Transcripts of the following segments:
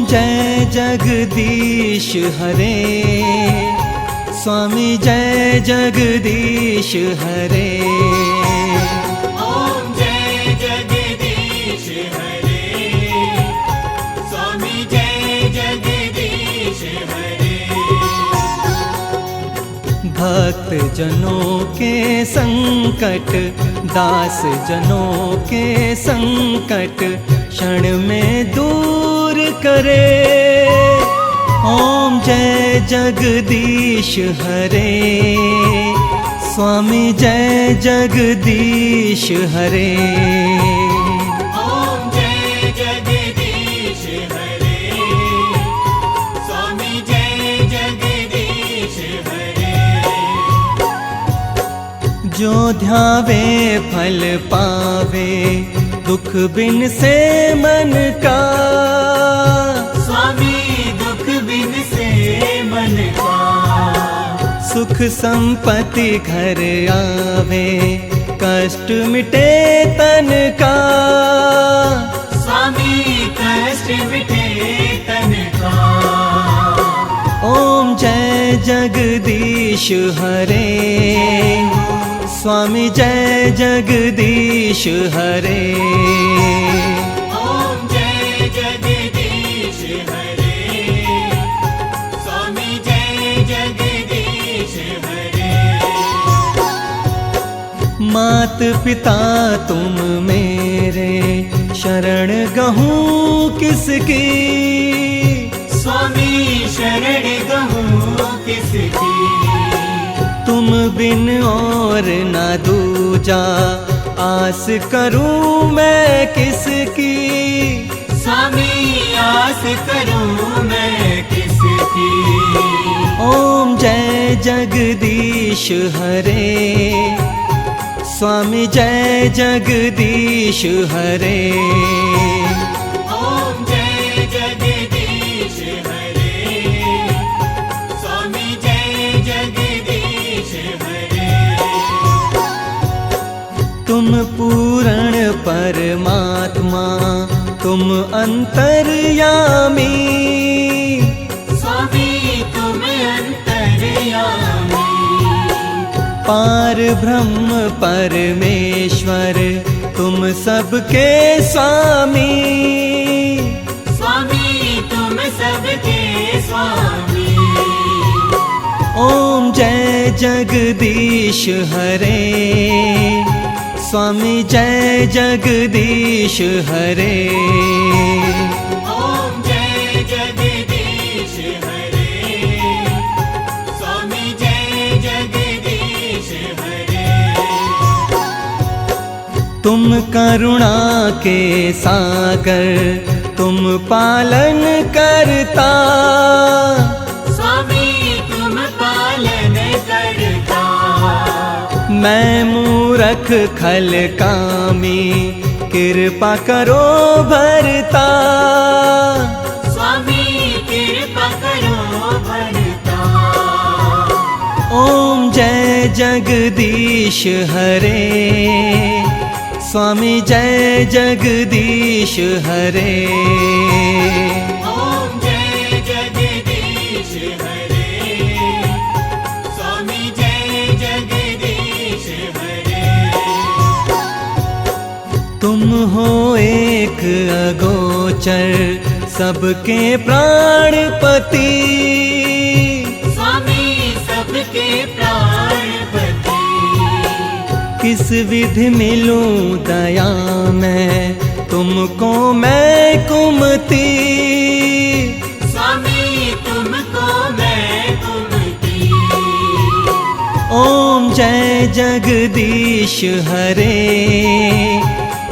जय जगदीश हरे, स्वामी जय जगदीश हरे। ओम जय जगदीश हरे, स्वामी जय जगदीश हरे। भक्त जनों के संकट, दास जनों के संकट क्षण में दूर करे। ओम जय जगदीश हरे, स्वामी जय जगदीश हरे। ओम जय जगदीश हरे, स्वामी जय जगदीश हरे। जो ध्यावे फल पावे, दुख बिन से मन का। स्वामी दुख बिन से मन का। सुख संपत्ति घर आवे, कष्ट मिटे तन का। स्वामी कष्ट मिटे तन का। ओम जय जगदीश हरे, स्वामी जय जगदीश हरे। ओम जय जगदीश हरे, स्वामी जय जगदीश हरे। मात पिता तुम मेरे, शरण गहूँ किसकी। स्वामी शरण गहूँ किसकी। तुम बिन और न दूजा, आस करूं मैं किसकी। स्वामी आस करूं मैं किसकी। ओम जय जगदीश हरे, स्वामी जय जगदीश हरे। ओम जय जगदीश हरे, स्वामी जय जगदीश हरे। तुम पूर्ण परमात्मा, तुम अंतर्यामी। स्वामी तुम अंतर्यामी। पार ब्रह्म परमेश्वर, तुम सबके स्वामी। स्वामी तुम सबके स्वामी। ओम जय जगदीश हरे, स्वामी जय जगदीश हरे। ओम जय जगदीश हरे, स्वामी जय जगदीश हरे। तुम करुणा के सागर, तुम पालन करता। स्वामी तुम पालन करता। मैं मूरख खल कामी, कृपा करो भरता। स्वामी कृपा करो भरता। ओम जय जगदीश हरे, स्वामी जय जगदीश हरे। ओम जय जगदीश हरे, स्वामी जय जगदीश हरे। तुम हो एक अगोचर, सबके प्राणपति। स्वामी सबके प्राणपति। किस विधि मिलूं दया मैं, तुमको मैं कुमति। स्वामी तुमको मैं कुमति। ओम जय जगदीश हरे,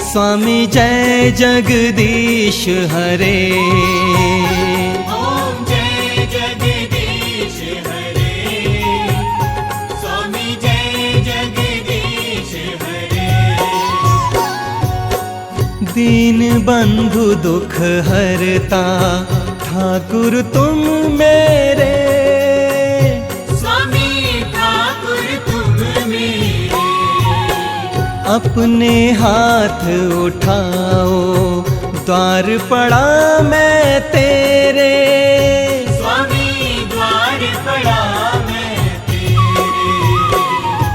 स्वामी जय जगदीश हरे। ओम जय जगदीश हरे, स्वामी जय जगदीश हरे। दीन बंधु दुख हरता, ठाकुर तुम मेरे। स्वामी ठाकुर तुम मेरे। अपने हाथ उठाओ, द्वार पड़ा मैं तेरे। मेरे, स्वामी द्वार पड़ा मैं तेरे।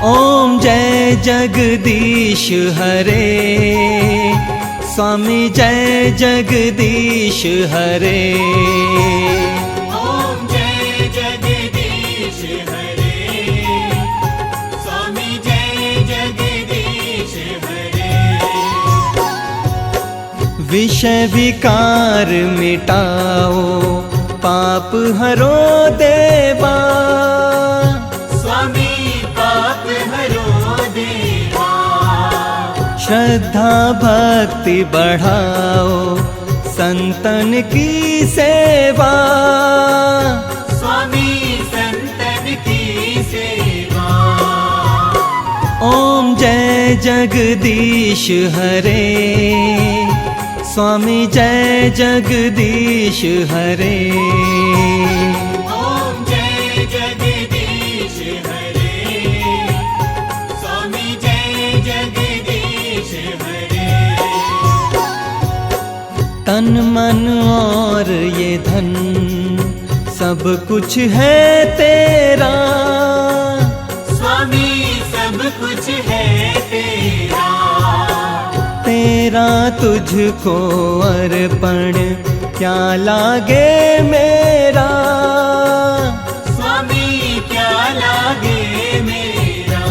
ओम जय जगदीश हरे, स्वामी जय जगदीश हरे। ओम जय जगदीश हरे, स्वामी जय जगदीश हरे। विषय विकार मिटाओ, पाप हरो देवा, स्वामी पाप हरो देवा। श्रद्धा भक्ति बढ़ाओ, संतन की सेवा, स्वामी संतन की सेवा। ओम जय जगदीश हरे, स्वामी जय जगदीश हरे। ओम जय जगदीश हरे, स्वामी जय जगदीश हरे। तन मन और ये धन सब कुछ है तेरा, स्वामी सब कुछ है तेरा। तेरा तुझको अर्पण क्या लागे मेरा, स्वामी क्या लागे मेरा।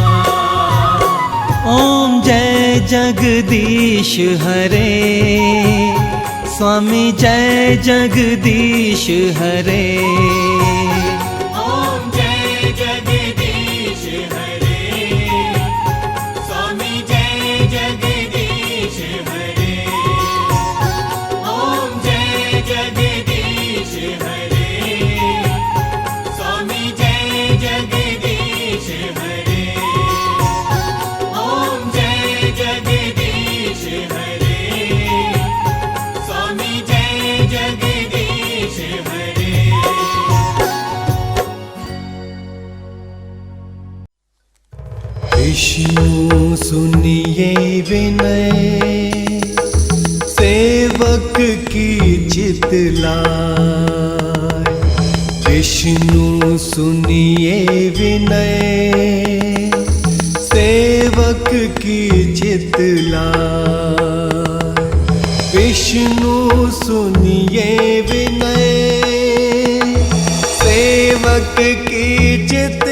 ओम जय जगदीश हरे, स्वामी जय जगदीश हरे। ओम जय जगदीश हरे, स्वामी जय जगदीश हरे। ओम जय जगदीश हरे, स्वामी जय जगदीश हरे। ओम जय जगदीश हरे, स्वामी जय जगदीश हरे। विष्णु सुनिए विनय, सेवक की चितलाय। विष्णु सुनिए विनय, सेवक की चितलाय। विष्णु सुनिए विनय, सेवक की चितलाय।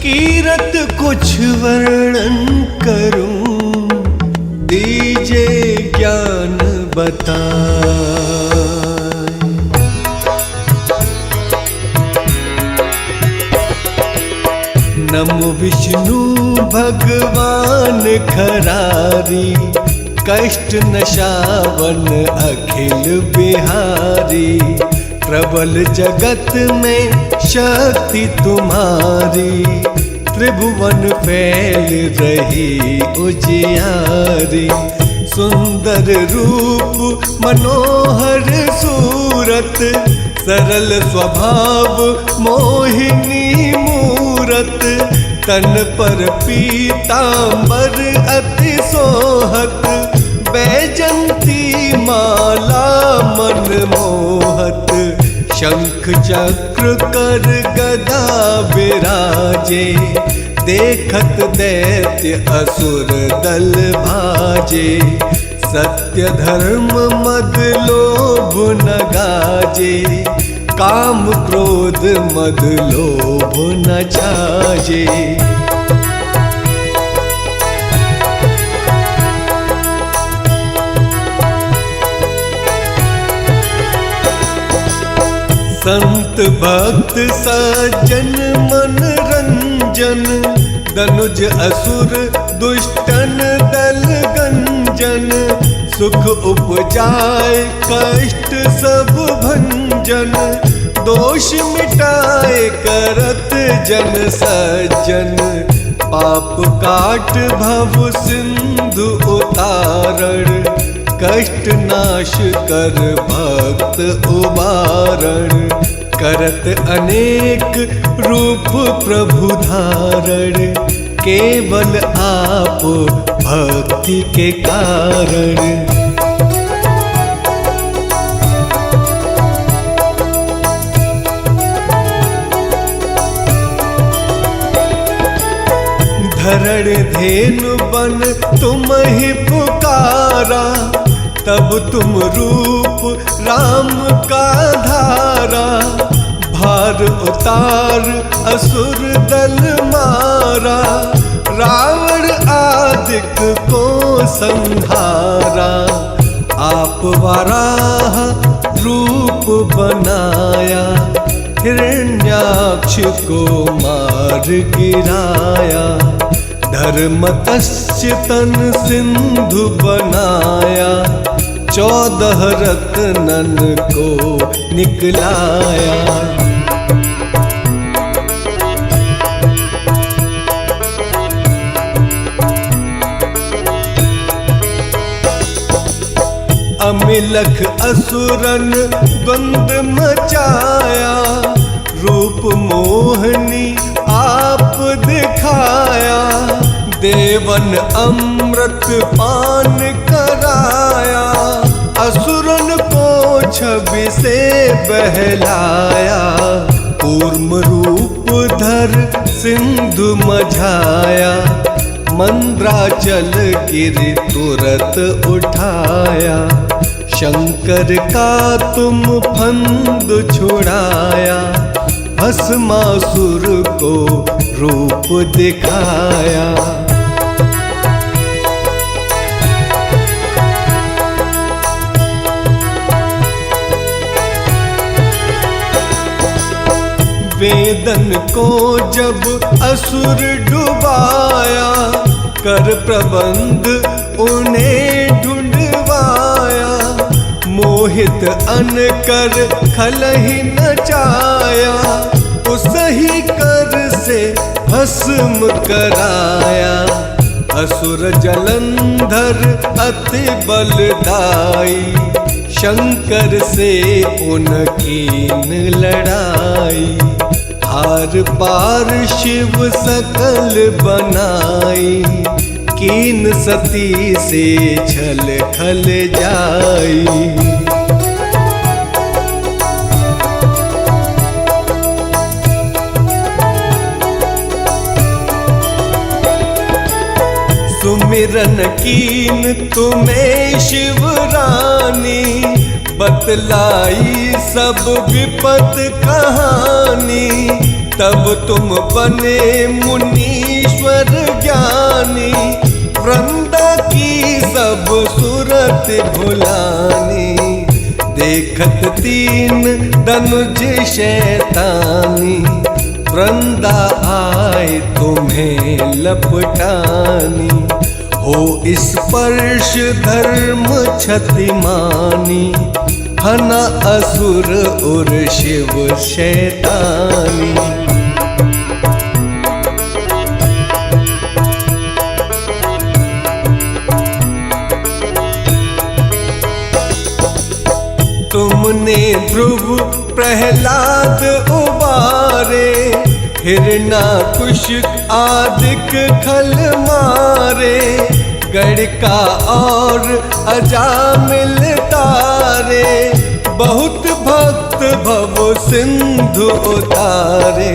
कीरत कुछ वर्णन करूं, दीजे ज्ञान बताए। नमो विष्णु भगवान खरारी, कष्ट नशावन अखिल बिहारी। प्रबल जगत में शक्ति तुम्हारी, त्रिभुवन फैल रही उजियारी। सुंदर रूप मनोहर सूरत, सरल स्वभाव मोहिनी मूरत। तन पर पीतांबर अति सोहत, बैजंती माला मन मोहत। शंख चक्र कर गदा विराजे, देखत दैत्य असुर दल भाजे। सत्य धर्म मद लोभ न गाजे, काम क्रोध मद लोभ न छाजे। संत भक्त सज्जन मन रंजन, दनुज असुर दुष्टन दल गंजन। सुख उपजाए कष्ट सब भंजन, दोष मिटाए करत जन सज्जन। पाप काट भव सिंधु उतारण, कष्ट नाश कर भक्त उबारण। करत अनेक रूप प्रभु धारण, केवल आप भक्ति के कारण। रणधेनु बन तुम ही पुकारा, तब तुम रूप राम का धारा। भार उतार असुर दल मारा, रावण आदिक को संहारा। आप वराह रूप बनाया, हिरण्याक्ष को मार गिराया। धर्मतस्य तन सिंधु बनाया, 14 रत्नन को निकलाया। अमिलख असुरन द्वंद मचाया, रूप मोहनी आप दिखाया। देवन अमृत पान कराया, असुरन को छवि से बहलाया। कूर्म रूप धर सिंधु मझाया, मंद्राचल गिरि तुरत उठाया। शंकर का तुम फंद छुड़ाया, भस्मासुर को रूप दिखाया। वेदन को जब असुर डुबाया, कर प्रबंध उन्हें ढूंढवाया। मोहित अन कर खलहि नचाया, उसही कर से भस्म कराया। असुर जलंधर अति बलदाई, शंकर से उनकीन लड़ाई। हार पार शिव सकल बनाई, कीन सती से छल खल जाई। सुमिरन कीन तुम्हें शिव रानी, बतलाई सब विपत कहानी। तब तुम बने मुनीश्वर ज्ञानी, वृंदा की सब सूरत भुलानी। देखत तीन धनुज शैतानी, वृंदा आए तुम्हें लपटानी। हो स्पर्श धर्म क्षतिमानी, हना असुर और शिव शैतानी। तुमने ध्रुव प्रहलाद उबारे, हिरणाकुश आदिक खल मारे। गड़का और अजामिल तारे, बहुत भक्त भव सिंधु उतारे।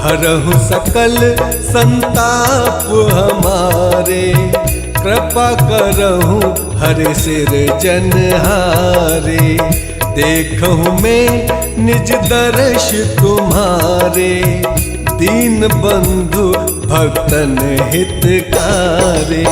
हरहु सकल संताप हमारे, कृपा करहु हर सिर जनहारे। देखहु मैं निज दर्श तुम्हारे, दीन बंधु भक्तन हितकारे।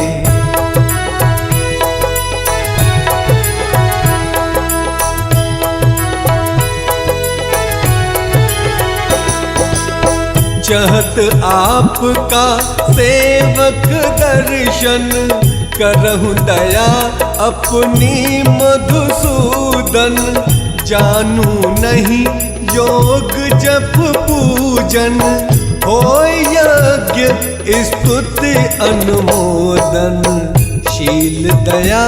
चाहत आपका सेवक दर्शन, करहु दया अपनी मधुसूदन। जानू नहीं योग जप पूजन, हो यज्ञ स्तुति अनुमोदन। शील दया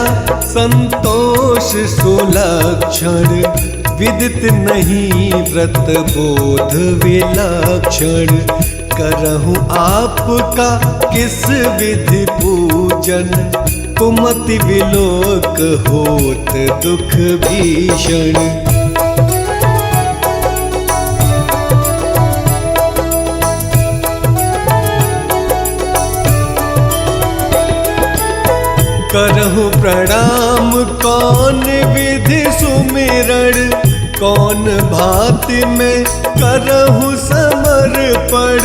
संतोष सुलक्षण, विदित नहीं व्रत बोध विलक्षण। करहु आपका किस विधि पूजन, कुमति विलोक होत दुख भीषण। करहु प्रणाम कौन विधि सुमिरण, कौन भांति में करहु समर्पण।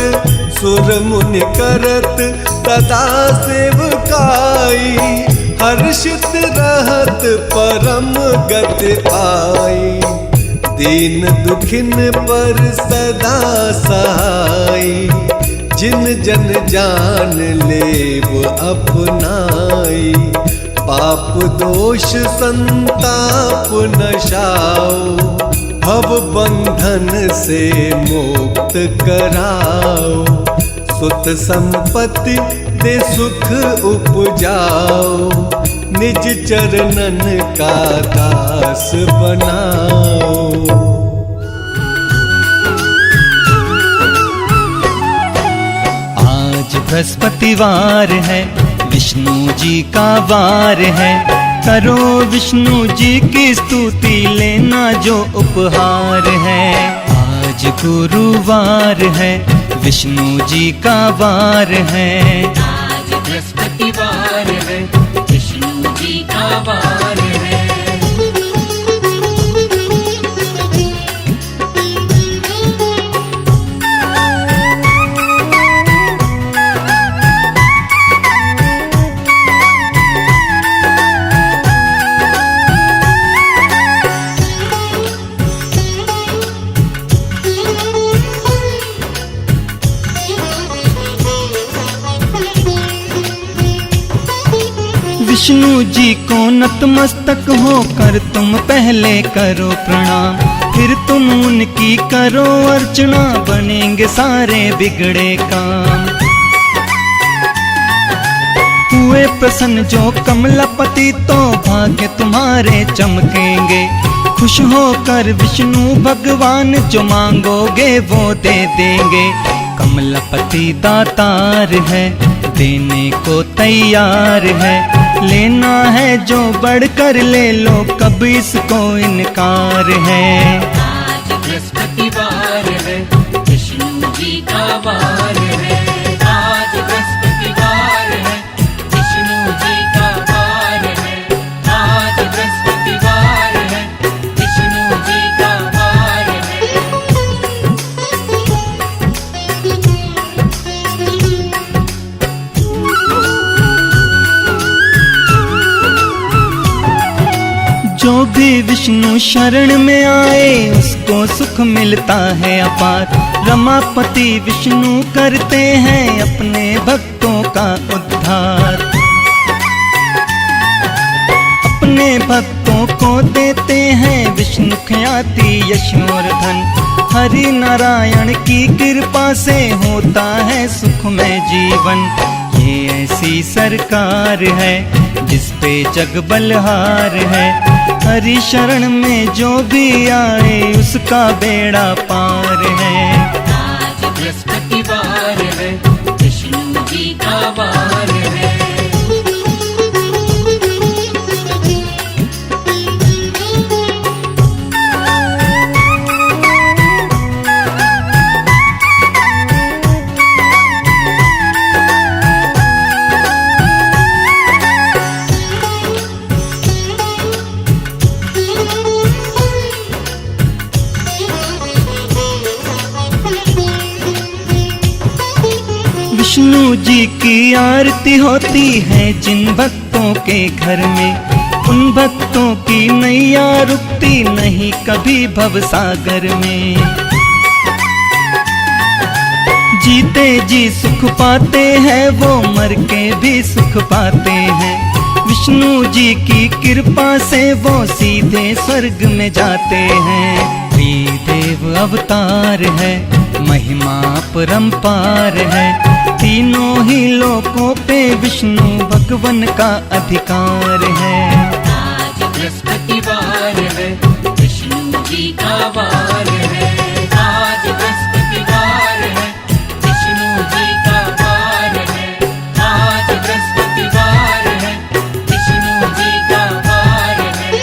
सुर मुनि करत सदा सेवकाई, हर्षित रहत परम गति पाई। दीन दुखिन पर सदा सहाई, जिन जन जान लेव अपनाई। पाप दोष संताप नशाओ, भव बंधन से मुक्त कराओ। सुत संपत्ति दे सुख उपजाओ, निज चरणन का दास बनाओ। आज बृहस्पतिवार है, विष्णु जी का वार है। करो विष्णु जी की स्तुति, लेना जो उपहार है। आज गुरुवार है, विष्णु जी का वार है। आज बृहस्पतिवार है, विष्णु जी का वार है। विष्णु जी को नतमस्तक होकर तुम पहले करो प्रणाम, फिर तुम उनकी करो अर्चना, बनेंगे सारे बिगड़े काम। हुए प्रसन्न जो कमलापति, तो भाग्य तुम्हारे चमकेंगे। खुश होकर विष्णु भगवान, जो मांगोगे वो दे देंगे। कमलापति दातार है, देने को तैयार है। लेना है जो बढ़कर ले लो, कब इसको इनकार है। आज बृहस्पतिवार है, विष्णु जी का वार है। आज बृहस्पतिवार है, विष्णु जी का वार है। आज बृहस्पतिवार है, विष्णु जी का वार है। जो भी विष्णु शरण में आए, उसको सुख मिलता है अपार। रमापति विष्णु करते हैं अपने भक्तों का उद्धार। अपने भक्तों को देते हैं विष्णु ख्याति यश और धन। हरि नारायण की कृपा से होता है सुखमय जीवन। ये ऐसी सरकार है जिस पे जग बलहार है। हरि शरण में जो भी आए, उसका बेड़ा पार है। आज बृहस्पतिवार है, विष्णु जी का वार है। विष्णु जी की आरती होती है जिन भक्तों के घर में। उन भक्तों की नैया रुकती नहीं कभी भव सागर में। जीते जी सुख पाते हैं वो, मर के भी सुख पाते हैं। विष्णु जी की कृपा से वो सीधे स्वर्ग में जाते हैं। त्रिदेव अवतार है, महिमा परंपार है। तीनों ही लोकों पे विष्णु भगवान का अधिकार है। आज बृहस्पतिवार है, विष्णु जी का वार है। आज बृहस्पतिवार है, विष्णु जी का वार है। आज बृहस्पतिवार है, विष्णु जी का वार है।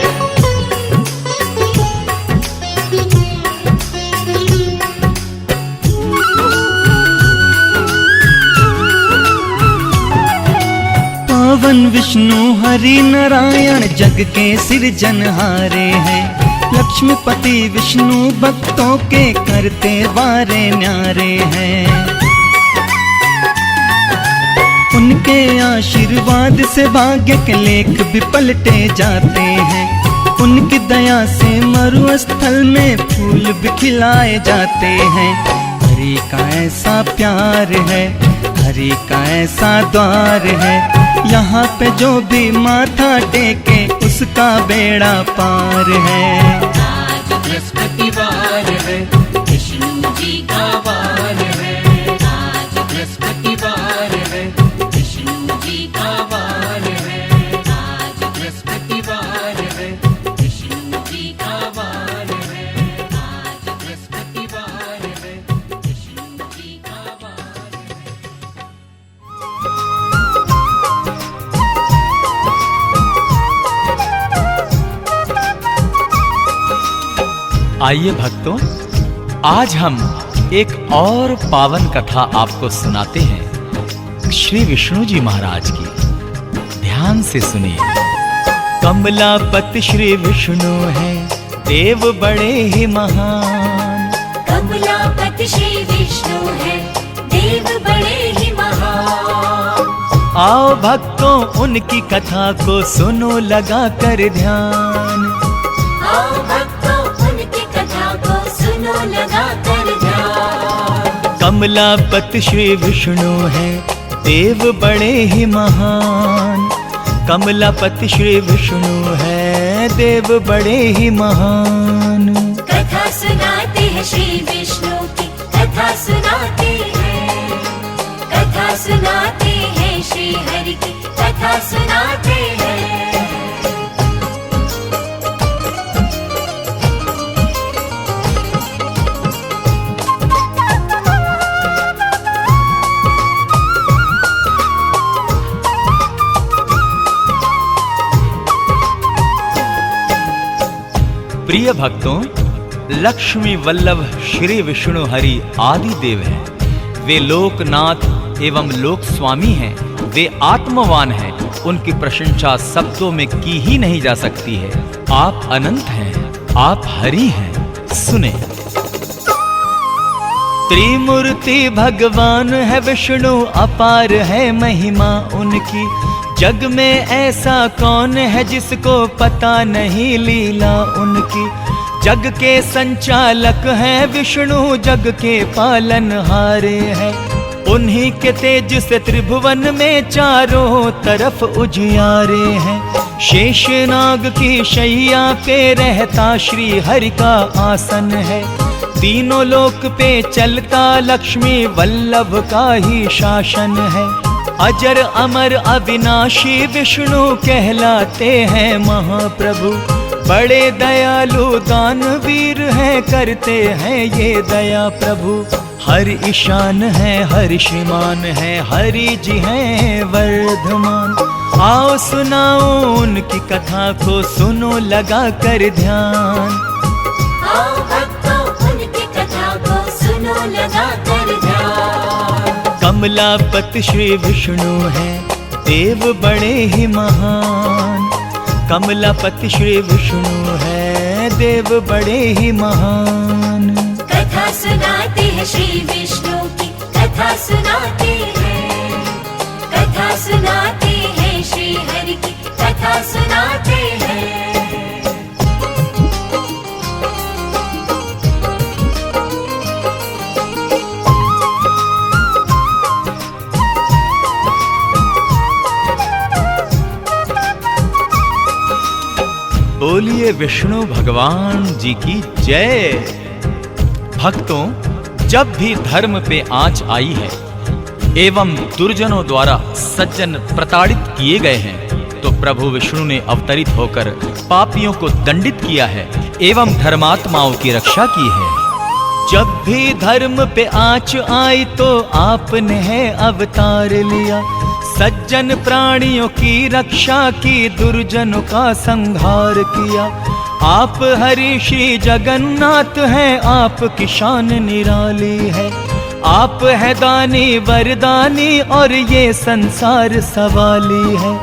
भगवान विष्णु हरि नारायण जग के सिरजनहारे हैं। लक्ष्मीपति विष्णु भक्तों के करते वारे न्यारे हैं। उनके आशीर्वाद से भाग्य के लेख भी पलटे जाते हैं। उनकी दया से मरुस्थल में फूल भी खिलाए जाते हैं। हरि का ऐसा प्यार है, हरि का ऐसा द्वार है, यहाँ पे जो भी माथा टेके उसका बेड़ा पार है। आज बृहस्पतिवार है, विष्णु जी का वार है। आज बृहस्पतिवार है, विष्णु जी का वार है। आज बृहस्पतिवार है, विष्णु जी का वार है। आज बृहस्पतिवार है, विष्णु जी का वार है। आइए भक्तों, आज हम एक और पावन कथा आपको सुनाते हैं श्री विष्णु जी महाराज की। ध्यान से सुनिए। कमलापति श्री विष्णु हैं, देव बड़े ही महान। कमलापति श्री विष्णु है, देव बड़े ही महान। आओ भक्तों उनकी कथा को सुनो लगा कर ध्यान। आओ भक्तों उनकी कथा को सुनो लगा कर ध्यान। कमलापति श्री विष्णु हैं, देव बड़े ही महान। कमलापति श्री विष्णु हैं, देव बड़े ही महान। कथा सुनाते हैं श्री विष्णु की, कथा सुनाते हैं। कथा सुनाते हैं श्री हरि की, कथा सुनाते हैं। प्रिय भक्तों, लक्ष्मी वल्लभ श्री विष्णु हरि आदि देव हैं। वे लोकनाथ एवं लोक स्वामी हैं। वे आत्मवान हैं। उनकी प्रशंसा शब्दों में की ही नहीं जा सकती है। आप अनंत हैं, आप हरि हैं। सुने। त्रिमूर्ति भगवान है विष्णु, अपार है महिमा उनकी। जग में ऐसा कौन है जिसको पता नहीं लीला उनकी। जग के संचालक हैं विष्णु, जग के पालनहारे हैं। उन्हीं के तेज से त्रिभुवन में चारों तरफ उजियारे हैं। शेषनाग की शैया पे रहता श्री हरि का आसन है। तीनों लोक पे चलता लक्ष्मी वल्लभ का ही शासन है। अजर अमर अविनाशी विष्णु कहलाते हैं महाप्रभु। बड़े दयालु दानवीर हैं, करते हैं ये दया प्रभु। हर ईशान है, हर श्रीमान है, हरि जी हैं वर्धमान। आओ सुनाओ उनकी कथा को, सुनो लगा कर ध्यान। आओ भक्तों उनकी कथा को सुनो लगा कर ध्यान। कमलापति श्री विष्णु हैं, देव बड़े ही महान। कमलापति श्री विष्णु हैं, देव बड़े ही महान। कथा सुनाते हैं श्री विष्णु की, कथा सुनाते हैं। कथा सुनाते हैं श्री हरि की, कथा सुनाते हैं। बोलिए विष्णु भगवान जी की जय। भक्तों, जब भी धर्म पे आंच आई है एवं दुर्जनों द्वारा सज्जन प्रताड़ित किए गए हैं, तो प्रभु विष्णु ने अवतरित होकर पापियों को दंडित किया है एवं धर्मात्माओं की रक्षा की है। जब भी धर्म पे आंच आई तो आपने है अवतार लिया। सज्जन प्राणियों की रक्षा की, दुर्जनों का संहार किया। आप हरि श्री जगन्नाथ हैं, आपकी शान निराली है। आप है दानी वरदानी और ये संसार सवाली है।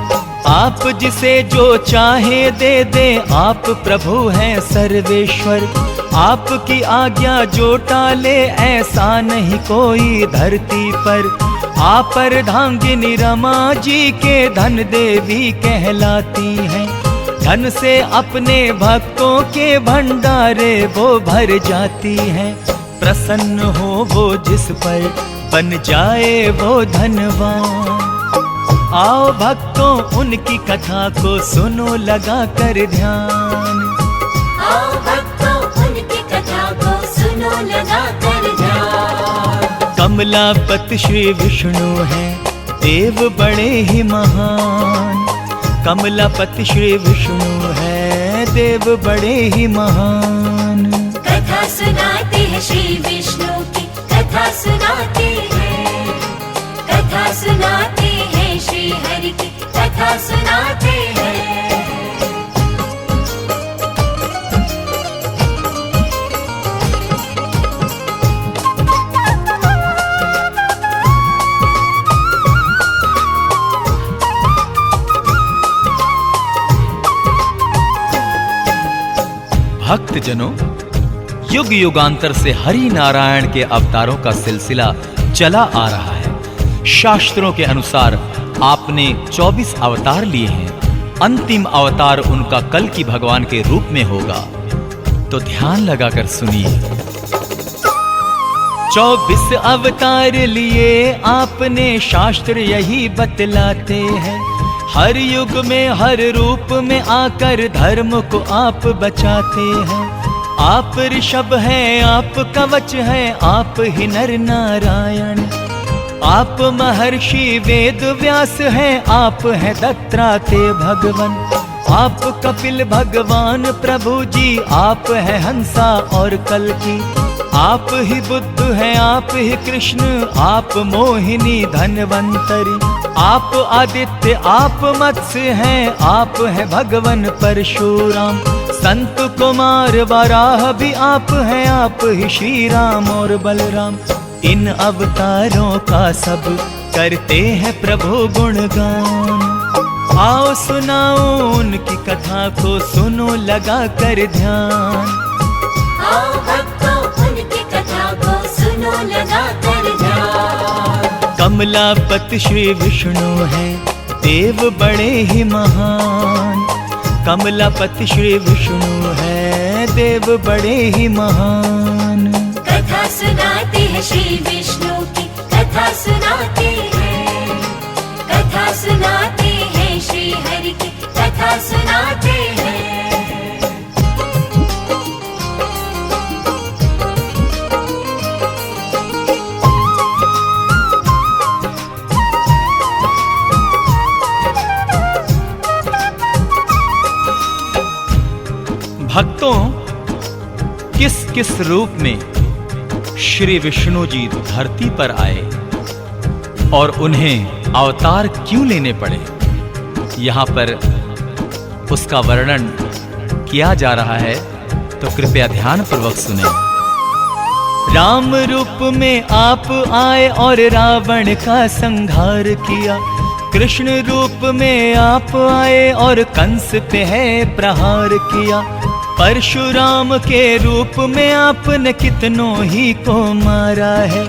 आप जिसे जो चाहे दे दे, आप प्रभु हैं सर्वेश्वर। आपकी आज्ञा जो टाले, ऐसा नहीं कोई धरती पर। आप अर्धांगिनी रमा जी के धन देवी कहलाती हैं। धन से अपने भक्तों के भंडारे वो भर जाती हैं। प्रसन्न हो वो जिस पर, बन जाए वो धनवान। आओ भक्तों उनकी कथा को सुनो लगा कर ध्यान। आओ भक्तों उनकी कथा को सुनो लगा कर ध्यान। कमलापति श्री विष्णु हैं, देव बड़े ही महान। कमलापति श्री विष्णु हैं, देव बड़े ही महान। कथा सुनाते हैं श्री विष्णु की, कथा सुनाते हैं। कथा सुनाते हैं श्री हरि की, कथा सुनाते हैं। भक्तजनों, युग युगांतर से हरि नारायण के अवतारों का सिलसिला चला आ रहा है। शास्त्रों के अनुसार आपने 24 अवतार लिए हैं। अंतिम अवतार उनका कल की भगवान के रूप में होगा, तो ध्यान लगाकर सुनिए। 24 अवतार लिए आपने, शास्त्र यही बतलाते हैं। हर युग में हर रूप में आकर धर्म को आप बचाते हैं। आप ऋषभ हैं, आप कवच हैं, आप ही नर नारायण। आप महर्षि वेद व्यास हैं, आप हैं दत्तात्रेय भगवान। आप कपिल भगवान प्रभु जी, आप हैं हंसा और कल्की। आप ही बुद्ध हैं, आप ही कृष्ण, आप मोहिनी धनवंतरी। आप आदित्य, आप मत्स्य हैं, आप हैं भगवान परशुराम। संत कुमार वराह भी आप हैं, आप ही श्री राम और बलराम। इन अवतारों का सब करते हैं प्रभु गुणगान। आओ सुनाओ उनकी कथा को, सुनो लगा कर ध्यान। आओ भक्तों उनकी कथा को सुनो लगा कर ध्यान। कमलापति श्री विष्णु हैं, देव बड़े ही महान। कमलापति श्री विष्णु हैं, देव बड़े ही महान। कथा सुनाते हैं श्री विष्णु की, कथा सुनाते हैं। कथा सुनाते हैं श्री हरि की, कथा सुनाते हैं। भक्तों, किस किस रूप में श्री विष्णु जी धरती पर आए और उन्हें अवतार क्यों लेने पड़े, यहाँ पर उसका वर्णन किया जा रहा है, तो कृपया ध्यान पूर्वक सुने। राम रूप में आप आए और रावण का संहार किया। कृष्ण रूप में आप आए और कंस पे है प्रहार किया। परशुराम के रूप में आपने कितनों ही को मारा है।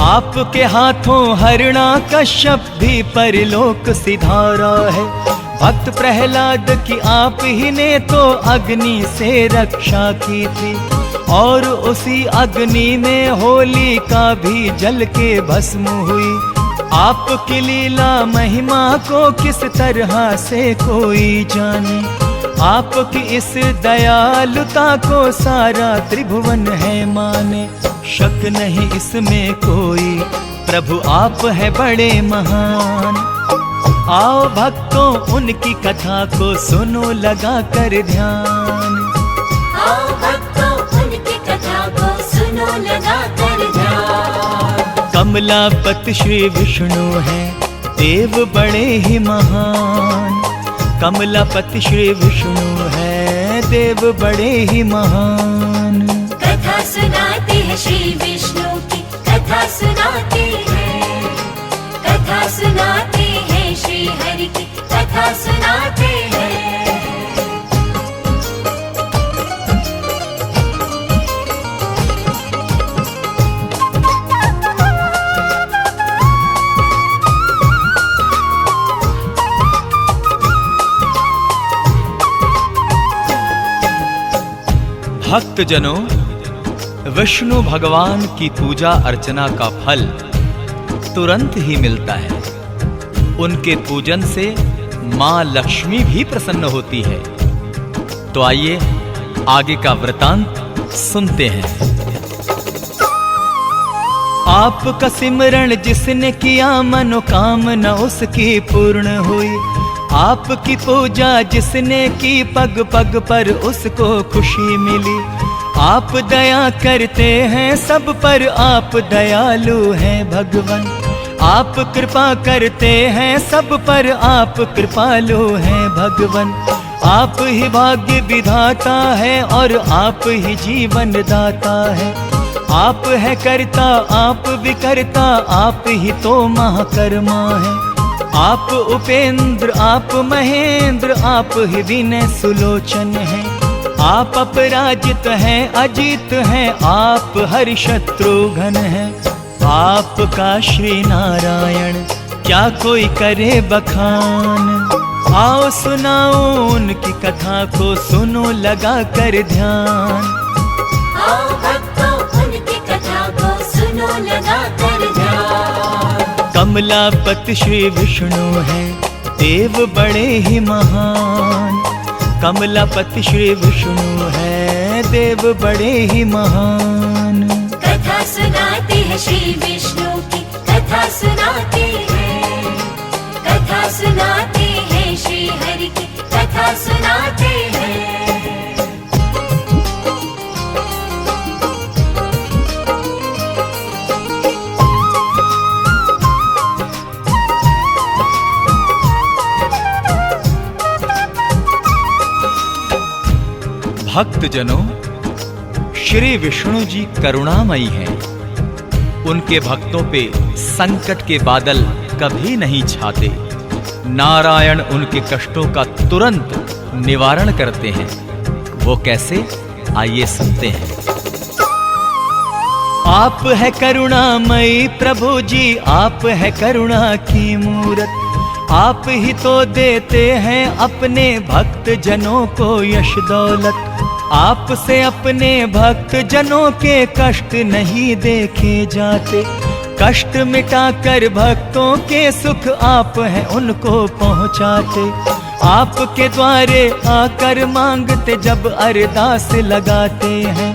आपके हाथों हिरण्यकश्यप भी परलोक सिधारा है। भक्त प्रहलाद की आप ही ने तो अग्नि से रक्षा की थी, और उसी अग्नि में होलिका भी जल के भस्म हुई। आपकी लीला महिमा को किस तरह से कोई जाने। आपकी इस दयालुता को सारा त्रिभुवन है माने। शक नहीं इसमें कोई, प्रभु आप है बड़े महान। आओ भक्तों उनकी कथा को सुनो लगा कर ध्यान। आओ भक्तों उनकी कथा को सुनो लगा कर ध्यान। कमलापति श्री विष्णु हैं, देव बड़े ही महान। कमलापति श्री विष्णु हैं, देव बड़े ही महान। कथा सुनाते हैं श्री विष्णु की, कथा कथा सुनाते हैं, कथा सुनाते हैं श्री हरि की कथा सुनाते हैं। भक्तजनों, विष्णु भगवान की पूजा अर्चना का फल तुरंत ही मिलता है। उनके पूजन से मां लक्ष्मी भी प्रसन्न होती है। तो आइए आगे का वृतांत सुनते हैं। आपका सिमरण जिसने किया मनोकामना उसकी पूर्ण हुई। आपकी पूजा जिसने की पग पग पर उसको खुशी मिली। आप दया करते हैं सब पर, आप दयालु हैं भगवान। आप कृपा करते हैं सब पर, आप कृपालु हैं भगवान। आप ही भाग्य विधाता है और आप ही जीवन दाता है। आप है करता, आप विकर्ता, आप ही तो महाकर्मा है। आप उपेंद्र, आप महेंद्र, आप ही विनय सुलोचन हैं। आप अपराजित हैं, अजित हैं, आप हरि शत्रुघ्न हैं। आपका श्री नारायण क्या कोई करे बखान। आओ सुनाओ उनकी कथा को, सुनो लगा कर ध्यान। आओ भक्तों उनकी कथा को सुनो लगा कर ध्यान। कमलापति श्री विष्णु हैं, देव बड़े ही महान। कमलापति श्री विष्णु हैं, देव बड़े ही महान। कथा सुनाते हैं श्री विष्णु की कथा सुनाते हैं, कथा सुनाते हैं श्री हरि की कथा सुनाते हैं। भक्तजनों, श्री विष्णु जी करुणामयी हैं। उनके भक्तों पे संकट के बादल कभी नहीं छाते। नारायण उनके कष्टों का तुरंत निवारण करते हैं। वो कैसे, आइए सुनते हैं। आप है करुणामयी प्रभु जी, आप है करुणा की मूरत। आप ही तो देते हैं अपने भक्त जनों को यश दौलत। आपसे अपने भक्त जनों के कष्ट नहीं देखे जाते। कष्ट मिटाकर भक्तों के सुख आप हैं उनको पहुँचाते। आपके द्वारे आकर मांगते जब अरदास लगाते हैं।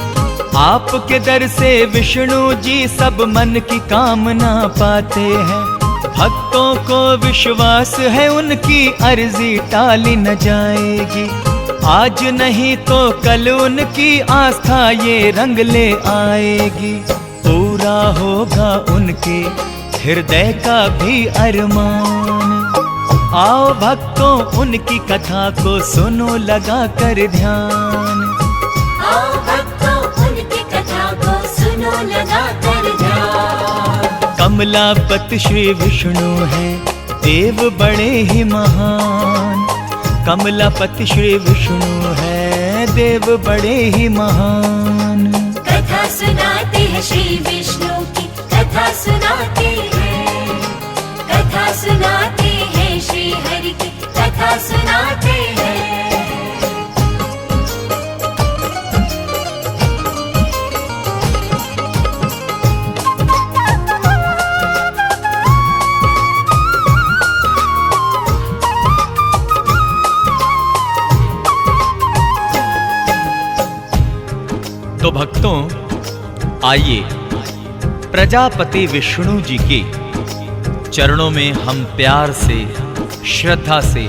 आपके दर से विष्णु जी सब मन की कामना पाते हैं। भक्तों को विश्वास है उनकी अर्जी टाली न जाएगी। आज नहीं तो कल उनकी आस्था ये रंग ले आएगी। पूरा होगा उनके हृदय का भी अरमान। आओ भक्तों उनकी कथा को सुनो लगा कर ध्यान। आओ भक्तों उनकी कथा को सुनो लगा कर ध्यान। कमलापति श्री विष्णु हैं, देव बड़े ही महान। कमलापति श्री विष्णु हैं, देव बड़े ही महान। कथा सुनाते हैं श्री विष्णु की कथा सुनाते हैं, कथा सुनाते हैं श्री हरि की कथा सुनाते हैं। तो भक्तों, आइए प्रजापति विष्णु जी के चरणों में हम प्यार से, श्रद्धा से,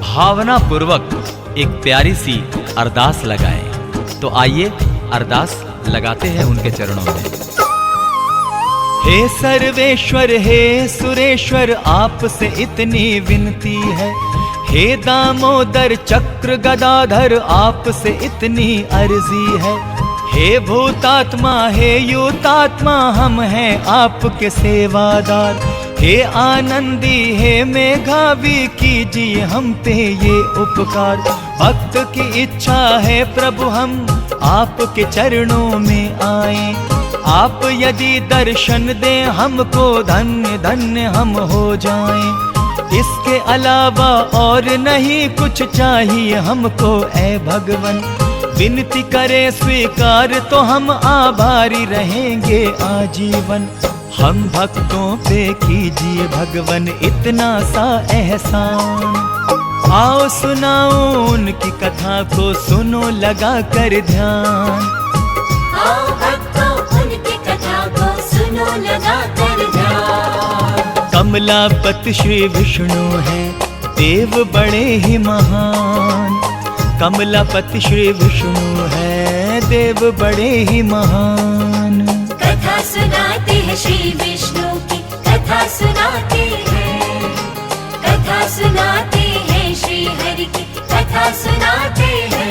भावना पूर्वक एक प्यारी सी अरदास लगाएं। तो आइए अरदास लगाते हैं उनके चरणों में। हे सर्वेश्वर, हे सुरेश्वर, आपसे इतनी विनती है। हे दामोदर चक्र गदाधर, आपसे इतनी अर्जी है। हे भूतात्मा हे युतात्मा हम हैं आपके सेवादार। हे आनंदी हे मेघावी कीजिए हम पे ये उपकार। भक्त की इच्छा है प्रभु हम आपके चरणों में आए। आप यदि दर्शन दें हमको धन्य धन्य हम हो जाएं। इसके अलावा और नहीं कुछ चाहिए हमको ऐ भगवन। विनती करे स्वीकार तो हम आभारी रहेंगे आजीवन। हम भक्तों पे कीजिए भगवन इतना सा एहसान। आओ सुनाओ उनकी कथा को सुनो लगा कर ध्यान। आओ भक्तों उनकी कथा को सुनो लगा कर ध्यान। कमलापति श्री विष्णु हैं देव बड़े ही महान। कमलापति श्री विष्णु हैं देव बड़े ही महान। कथा सुनाते हैं श्री विष्णु की कथा सुनाते हैं। कथा सुनाते हैं श्री हरि की कथा सुनाते हैं।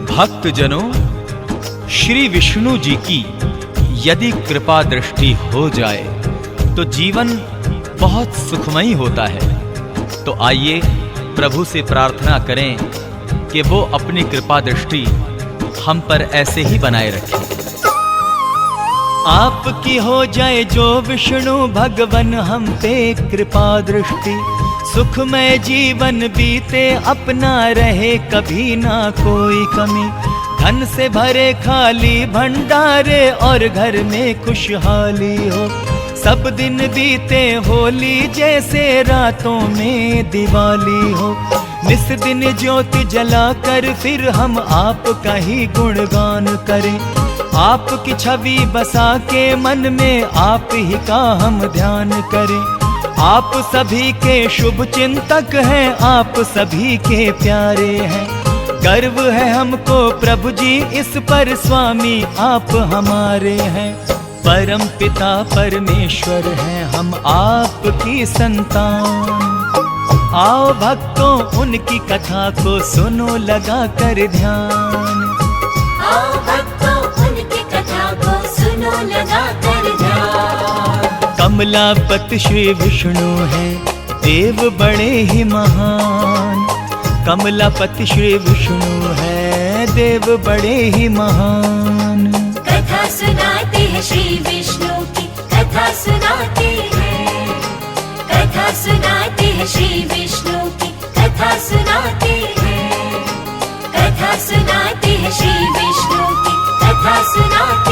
भक्तजनों, श्री विष्णु जी की यदि कृपा दृष्टि हो जाए तो जीवन बहुत सुखमयी होता है। तो आइए प्रभु से प्रार्थना करें कि वो अपनी कृपा दृष्टि हम पर ऐसे ही बनाए रखें। आपकी हो जाए जो विष्णु भगवन हम पे कृपा दृष्टि। सुखमय जीवन बीते अपना रहे कभी ना कोई कमी। धन से भरे खाली भंडारे और घर में खुशहाली हो। सब दिन बीते होली जैसे रातों में दिवाली हो। निस दिन ज्योति जलाकर फिर हम आपका ही गुणगान करें। आपकी छवि बसा के मन में आप ही का हम ध्यान करें। आप सभी के शुभ चिंतक हैं, आप सभी के प्यारे हैं। गर्व है हमको प्रभु जी इस पर, स्वामी आप हमारे हैं। परम पिता परमेश्वर हैं हम आपकी संतान। आओ भक्तों उनकी कथा को सुनो लगा कर ध्यान। आओ भक्तों उनकी कथा को सुनो लगा कर ध्यान। कमलापति श्री विष्णु हैं देव बड़े ही महान। कमलापति श्री विष्णु हैं देव बड़े ही महान। कथा सुनाते हैं श्री विष्णु की कथा सुनाते हैं। कथा सुनाते हैं श्री विष्णु की कथा सुनाते हैं। कथा सुनाते हैं श्री विष्णु की कथा सुनाते